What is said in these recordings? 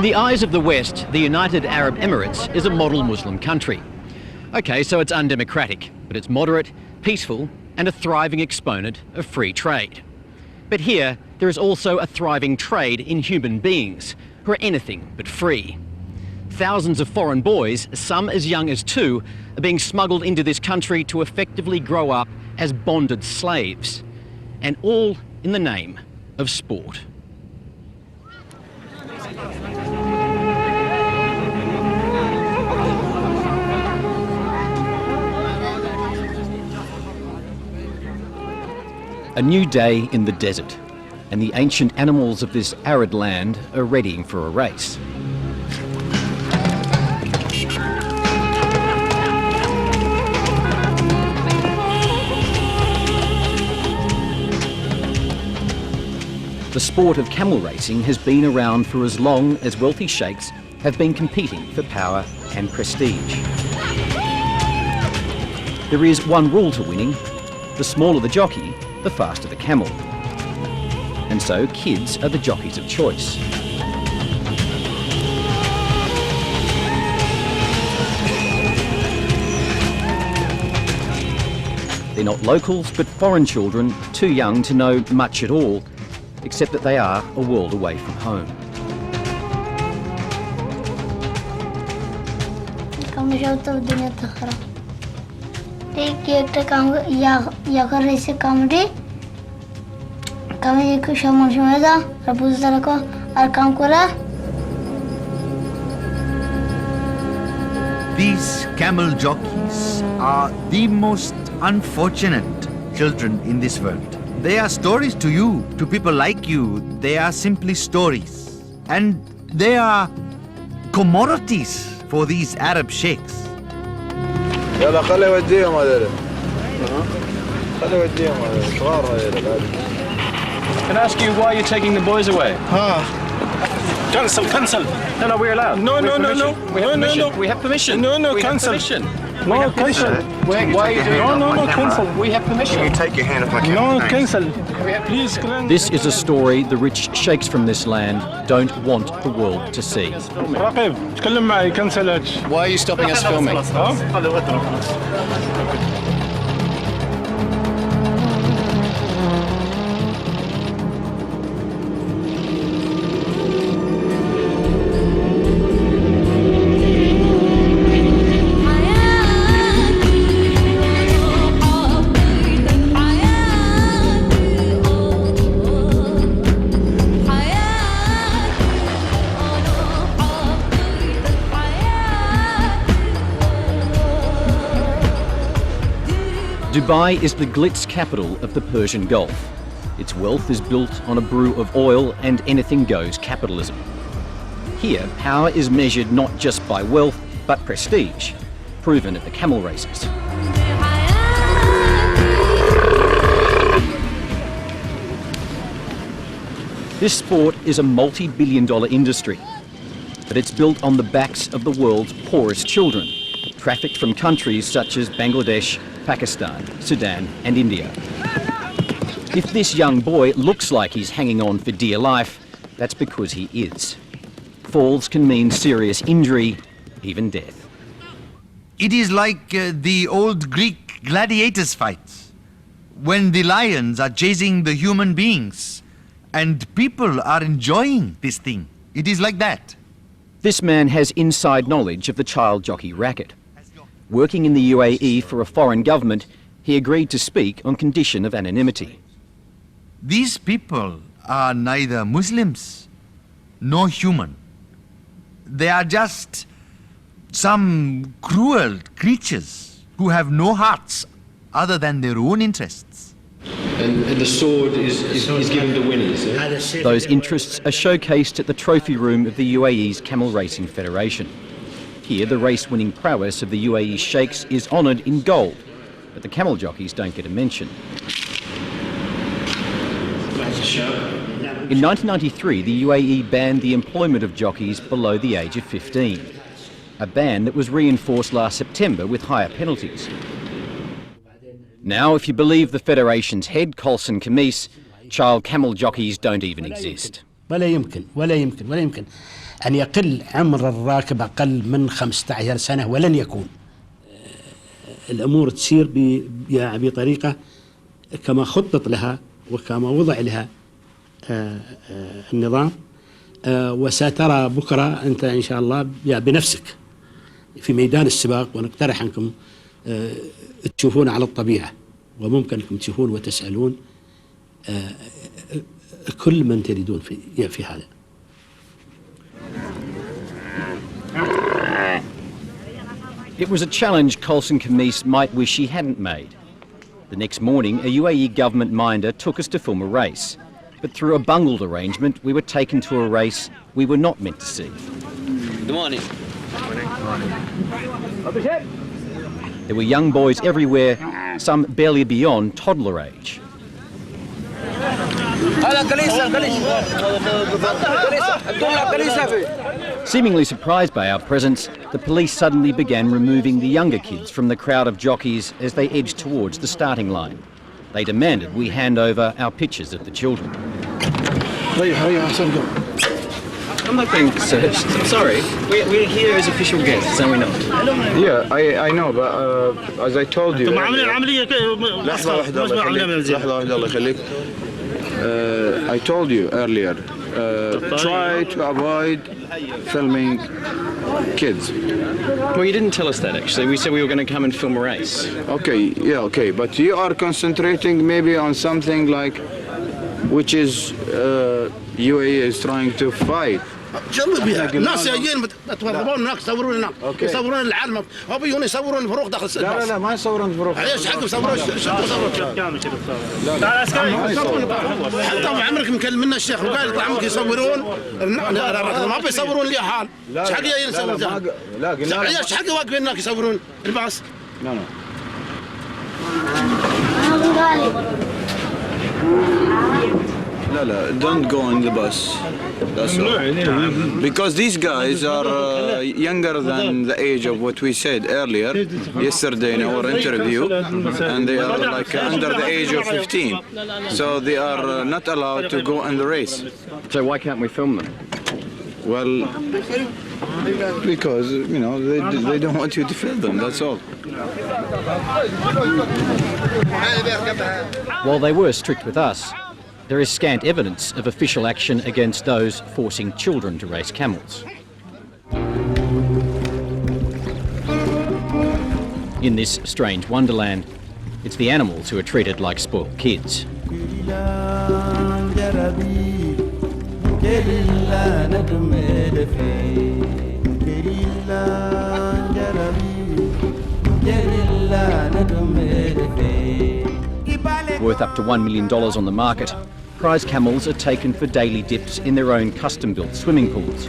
In the eyes of the West, the United Arab Emirates is a model Muslim country. Okay, so it's undemocratic, but it's moderate, peaceful, and a thriving exponent of free trade. But here, there is also a thriving trade in human beings, who are anything but free. Thousands of foreign boys, some as young as 2, are being smuggled into this country to effectively grow up as bonded slaves. And all in the name of sport. A new day in the desert, and the ancient animals of this arid land are readying for a race. The sport of camel racing has been around for as long as wealthy sheikhs have been competing for power and prestige. There is one rule to winning: the smaller the jockey, the faster the camel. And so kids are the jockeys of choice. They're not locals, but foreign children, too young to know much at all, except that they are a world away from home. These camel jockeys are the most unfortunate children in this world. They are stories to you, to people like you. They are simply stories. And they are commodities for these Arab sheikhs. Can I ask you why you're taking the boys away? Cancel. No, we're allowed. No. We have permission. No, cancel. No, cancel. Why are you doing No, cancel. We have permission. Can you take your hand off my camera? No, cancel. Please, This is a story the rich sheikhs from this land don't want the world to see. راقب تكلم معي كنسل. Why are you stopping us filming? Dubai is the glitz capital of the Persian Gulf. Its wealth is built on a brew of oil and anything-goes capitalism. Here, power is measured not just by wealth, but prestige, proven at the camel races. This sport is a multi-billion-dollar industry, but it's built on the backs of the world's poorest children, trafficked from countries such as Bangladesh, Pakistan, Sudan and India. If this young boy looks like he's hanging on for dear life, that's because he is. Falls can mean serious injury, even death. It is like the old Greek gladiators fights, when the lions are chasing the human beings and people are enjoying this thing. It is like that. This man has inside knowledge of the child jockey racket. Working in the UAE for a foreign government, he agreed to speak on condition of anonymity. These people are neither Muslims nor human. They are just some cruel creatures who have no hearts other than their own interests. And the sword is given to winners, eh? Those interests are showcased at the trophy room of the UAE's Camel Racing Federation. Here, the race-winning prowess of the UAE sheikhs is honoured in gold, but the camel jockeys don't get a mention. In 1993, the UAE banned the employment of jockeys below the age of 15, a ban that was reinforced last September with higher penalties. Now, if you believe the Federation's head, Colson Kamis, child camel jockeys don't even exist. ولا يمكن أن يقل عمر الراكب أقل من 15 سنة، ولن يكون. الأمور تسير بطريقة كما خطط لها وكما وضع لها النظام. وسترى بكرة أنت إن شاء الله بنفسك في ميدان السباق، ونقترح أنكم تشوفون على الطبيعة، وممكن أنكم تشوفون وتسألون كل من تريدون في هذا. It was a challenge Colson Khamis might wish he hadn't made. The next morning, a UAE government minder took us to film a race. But through a bungled arrangement, we were taken to a race we were not meant to see. Good morning. There were young boys everywhere, some barely beyond toddler age. Seemingly surprised by our presence, the police suddenly began removing the younger kids from the crowd of jockeys as they edged towards the starting line. They demanded we hand over our pictures of the children. I'm not being searched. I'm sorry. We're here as official guests, are we not? Yeah, I know, but as I told you. I told you earlier, try to avoid filming kids. Well, you didn't tell us that, actually. We said we were going to come and film a race. Okay, yeah, okay, but you are concentrating maybe on something like, which is UAE is trying to fight. الناس جايين يتفرجون هناك يصورون هناك يصورون العالم هو يجون يصورون الفروق داخل لا لا ما يصورون الفروق. ايش حق يصورون حتى عمرك مكلم لنا الشيخ وقال يطلع عمرك يصورون ما بيصورون لي حال ايش حق جايين يصورون لا قلنا ايش حق واقفين هناك يصورون الباص. لا don't go on the bus. That's all. Because these guys are younger than the age of what we said earlier, yesterday in our interview, and they are like under the age of 15. So they are not allowed to go in the race. So why can't we film them? Well, because, you know, they don't want you to film them, that's all. While they were strict with us, there is scant evidence of official action against those forcing children to race camels. In this strange wonderland, it's the animals who are treated like spoiled kids. Worth up to $1 million on the market, prize camels are taken for daily dips in their own custom-built swimming pools.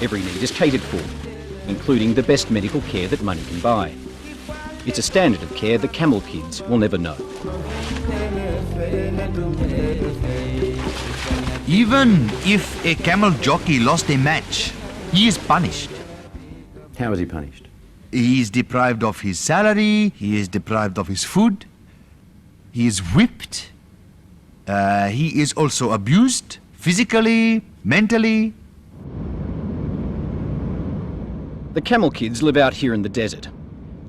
Every need is catered for, including the best medical care that money can buy. It's a standard of care the camel kids will never know. Even if a camel jockey lost a match, he is punished. How is he punished? He is deprived of his salary, he is deprived of his food, he is whipped, he is also abused, physically, mentally. The camel kids live out here in the desert.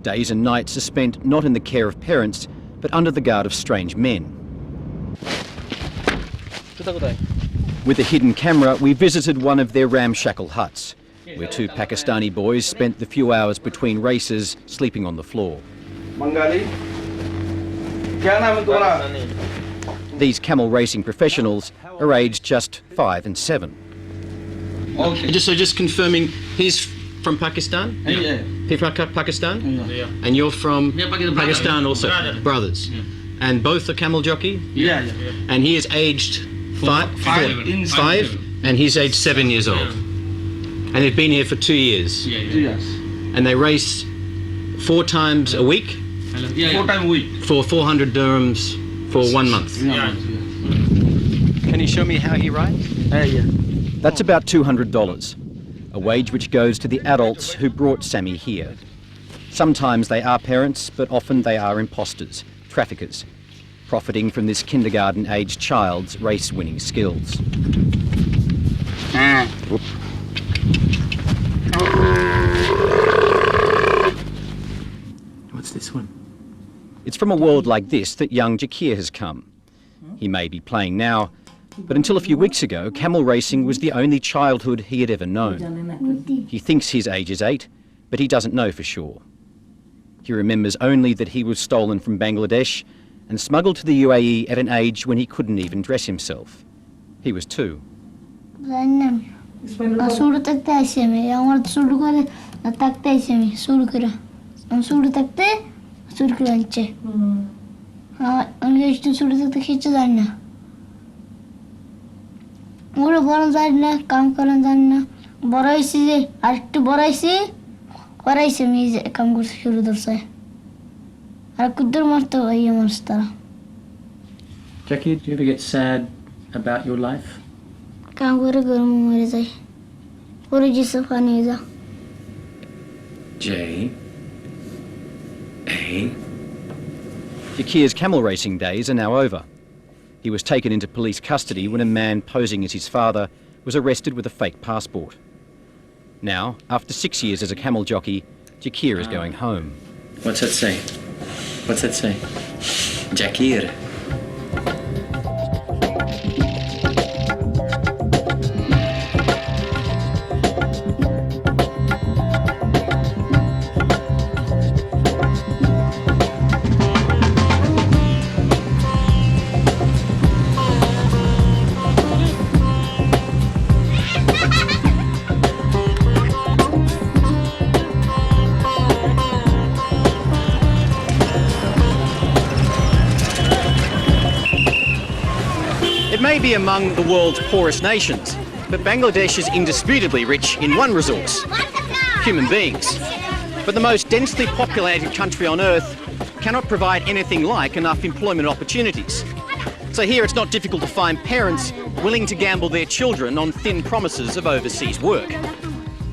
Days and nights are spent not in the care of parents, but under the guard of strange men. With a hidden camera, we visited one of their ramshackle huts, where two Pakistani boys spent the few hours between races sleeping on the floor. These camel racing professionals are aged just 5 and 7. Okay. Just confirming, he's from Pakistan? Yeah. He's from Pakistan? Yeah. And you're from Pakistan also? Brothers. Yeah. And both are camel jockey? Yeah. And he is aged 5, and he's aged 7 years old. And they've been here for 2 years? Yes. And they race 4 times a week? 4 times a week. For 400 dirhams for 1 month? Yeah. Can you show me how he rides? Yeah. That's about $200, a wage which goes to the adults who brought Sammy here. Sometimes they are parents, but often they are imposters, traffickers, profiting from this kindergarten-aged child's race-winning skills. What's this one? It's from a world like this that young Jakir has come. He may be playing now, but until a few weeks ago, camel racing was the only childhood he had ever known. He thinks his age is 8, but he doesn't know for sure. He remembers only that he was stolen from Bangladesh and smuggled to the UAE at an age when he couldn't even dress himself. He was 2. ওরা বরং জানি না কাম করেন জানি না বড় হয়েছি যে আরেকটু বড় হয়েছি করাইছে আমি যে কাম করতে শুরু করছে আর কুদ্দুর মারতো এই আমার তারা Jackie, do you ever get sad about your life? কাম করে গরম মরে যায় পরে জিসে পানি যা Jakir's camel racing days are now over. He was taken into police custody when a man posing as his father was arrested with a fake passport. Now, after 6 years as a camel jockey, Jakir is going home. What's that say? What's that say? Jakir. It may be among the world's poorest nations, but Bangladesh is indisputably rich in one resource: human beings. But the most densely populated country on earth cannot provide anything like enough employment opportunities. So here it's not difficult to find parents willing to gamble their children on thin promises of overseas work.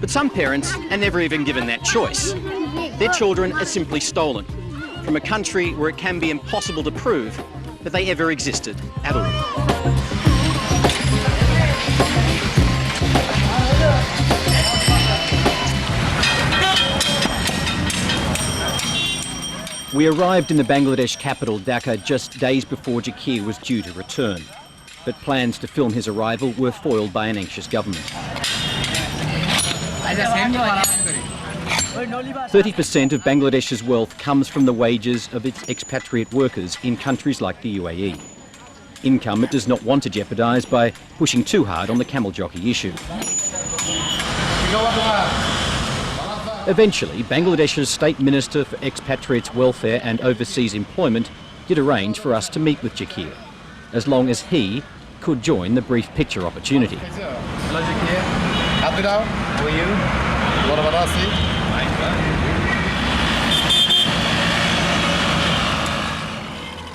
But some parents are never even given that choice. Their children are simply stolen from a country where it can be impossible to prove that they ever existed at all. We arrived in the Bangladesh capital, Dhaka, just days before Jakir was due to return. But plans to film his arrival were foiled by an anxious government. 30% of Bangladesh's wealth comes from the wages of its expatriate workers in countries like the UAE. Income it does not want to jeopardise by pushing too hard on the camel jockey issue. Eventually, Bangladesh's State Minister for Expatriates Welfare and Overseas Employment did arrange for us to meet with Jakir, as long as he could join the brief picture opportunity. Hello, Jakir. How are you? What about us?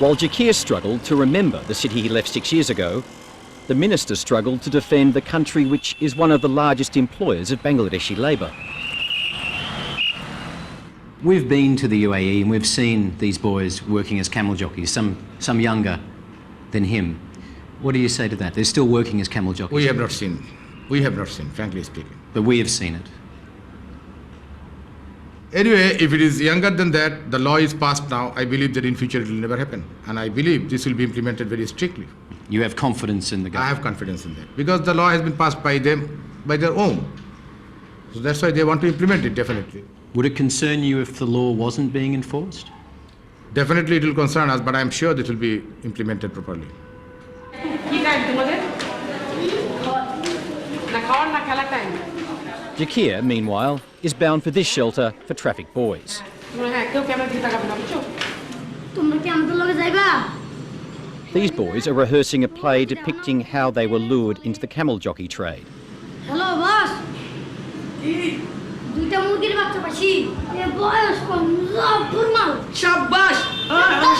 While Jakir struggled to remember the city he left 6 years ago, the minister struggled to defend the country which is one of the largest employers of Bangladeshi labour. We've been to the UAE and we've seen these boys working as camel jockeys, some younger than him. What do you say to that? They're still working as camel jockeys. We have not seen. We have not seen, frankly speaking. But we have seen it. Anyway, if it is younger than that, the law is passed now. I believe that in future it will never happen. And I believe this will be implemented very strictly. You have confidence in the government? I have confidence in that. Because the law has been passed by them, by their own. So that's why they want to implement it, definitely. Would it concern you if the law wasn't being enforced? Definitely it will concern us, but I'm sure that it will be implemented properly. Jakir, meanwhile, is bound for this shelter for trafficked boys. These boys are rehearsing a play depicting how they were lured into the camel jockey trade. Hello, boss. দুইটা মুরগির বাচ্চা পাইছি এ বয়স কম জবুর মাল শাবাশ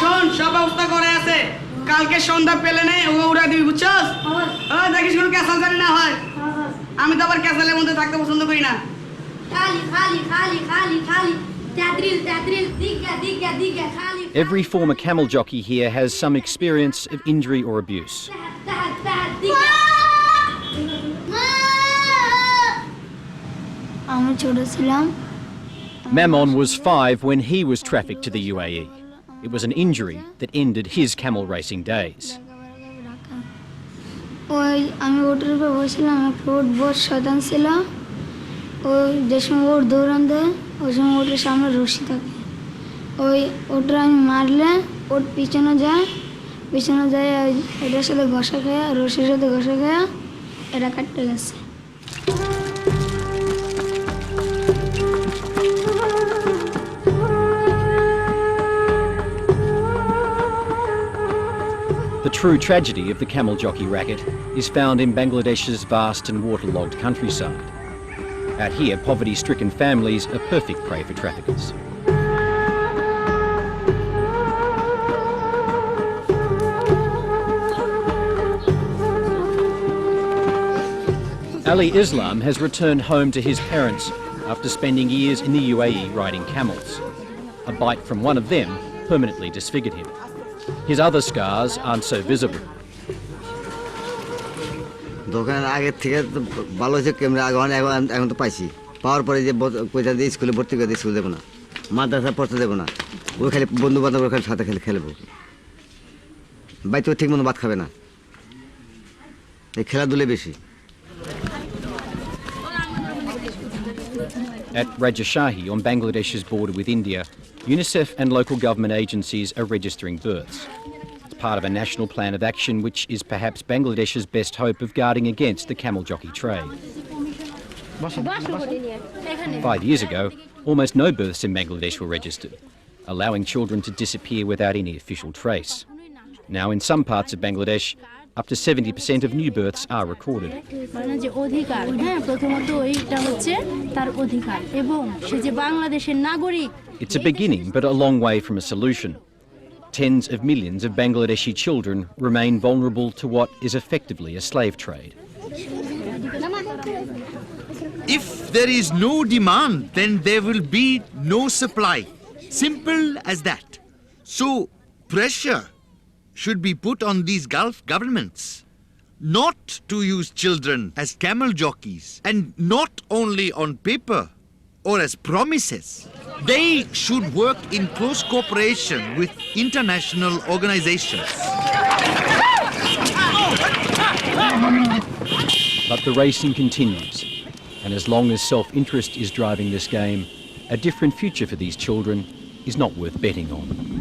শোন সব ব্যবস্থা করে আছে কালকে সন্ধ্যা পেলে নেই ও উড়া দিবি বুঝছস দেখিস কোনো ক্যাসাল জানি না হয় আমি তো আবার ক্যাসালের মধ্যে থাকতে পছন্দ করি না খালি খালি খালি খালি খালি তাদরিল তাদরিল দিগা খালি Every former camel jockey here has some experience of injury or abuse. আমি ছোট ছিলাম Mammon was 5 when he was trafficked to the UAE. It was an injury that ended his camel racing days. ওই আমি ওটার উপর বসেছিলাম একটা ওট বহুত শয়তান ছিল ওই যে সময় ওট দৌড়ান দেয় ওই সময় ওটার সামনে রশি থাকে ওই ওটা আমি মারলে ওট পিছনে যায় এটার সাথে ঘষা খায় রশির সাথে ঘষা খায় এটা কাটতে গেছে The true tragedy of the camel jockey racket is found in Bangladesh's vast and waterlogged countryside. Out here, poverty-stricken families are perfect prey for traffickers. Ali Islam has returned home to his parents after spending years in the UAE riding camels. A bite from one of them permanently disfigured him. His other scars aren't so visible. দোকানের আগে থেকে তো ভালো হয়েছে camera এখন তো পাইছি পাওয়ার পরে যে পয়সা দিয়ে স্কুলে ভর্তি করে স্কুল দেবো না মাদ্রাসা পড়তে দেবো না ওই খালি বন্ধু বান্ধব খালি সাথে খেলবো বাইতে ঠিক মতো ভাত খাবে না এই খেলাধুলে বেশি At Rajashahi on Bangladesh's border with India, UNICEF and local government agencies are registering births. It's part of a national plan of action which is perhaps Bangladesh's best hope of guarding against the camel jockey trade. 5 years ago, almost no births in Bangladesh were registered, allowing children to disappear without any official trace. Now, in some parts of Bangladesh, up to 70% of new births are recorded. It's a beginning, but a long way from a solution. Tens of millions of Bangladeshi children remain vulnerable to what is effectively a slave trade. If there is no demand, then there will be no supply. Simple as that. So, pressure should be put on these Gulf governments not to use children as camel jockeys, and not only on paper or as promises. They should work in close cooperation with international organizations. But the racing continues, and as long as self-interest is driving this game, a different future for these children is not worth betting on.